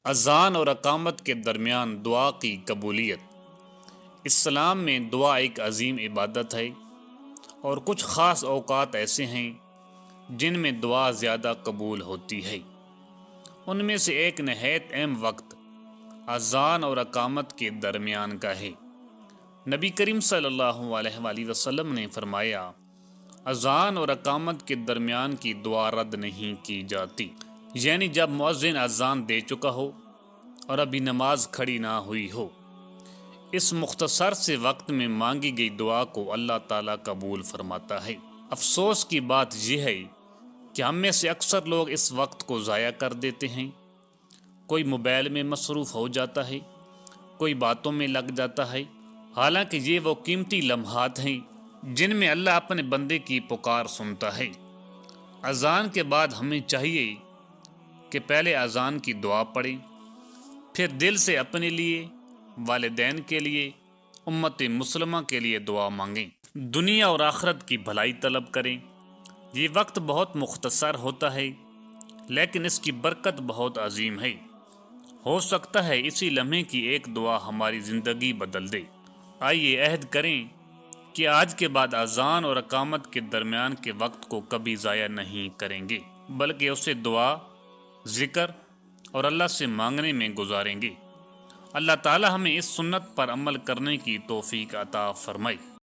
اذان اور اقامت کے درمیان دعا کی قبولیت۔ اسلام میں دعا ایک عظیم عبادت ہے اور کچھ خاص اوقات ایسے ہیں جن میں دعا زیادہ قبول ہوتی ہے۔ ان میں سے ایک نہایت اہم وقت اذان اور اقامت کے درمیان کا ہے۔ نبی کریم صلی اللہ علیہ وآلہ وسلم نے فرمایا، اذان اور اقامت کے درمیان کی دعا رد نہیں کی جاتی، یعنی جب مؤذن اذان دے چکا ہو اور ابھی نماز کھڑی نہ ہوئی ہو۔ اس مختصر سے وقت میں مانگی گئی دعا کو اللہ تعالیٰ قبول فرماتا ہے۔ افسوس کی بات یہ ہے کہ ہم میں سے اکثر لوگ اس وقت کو ضائع کر دیتے ہیں۔ کوئی موبائل میں مصروف ہو جاتا ہے، کوئی باتوں میں لگ جاتا ہے، حالانکہ یہ وہ قیمتی لمحات ہیں جن میں اللہ اپنے بندے کی پکار سنتا ہے۔ اذان کے بعد ہمیں چاہیے کہ پہلے اذان کی دعا پڑھیں، پھر دل سے اپنے لیے، والدین کے لیے، امت مسلمہ کے لیے دعا مانگیں، دنیا اور آخرت کی بھلائی طلب کریں۔ یہ وقت بہت مختصر ہوتا ہے لیکن اس کی برکت بہت عظیم ہے۔ ہو سکتا ہے اسی لمحے کی ایک دعا ہماری زندگی بدل دے۔ آئیے عہد کریں کہ آج کے بعد اذان اور اقامت کے درمیان کے وقت کو کبھی ضائع نہیں کریں گے، بلکہ اسے دعا، ذکر اور اللہ سے مانگنے میں گزاریں گے۔ اللہ تعالی ہمیں اس سنت پر عمل کرنے کی توفیق عطا فرمائے۔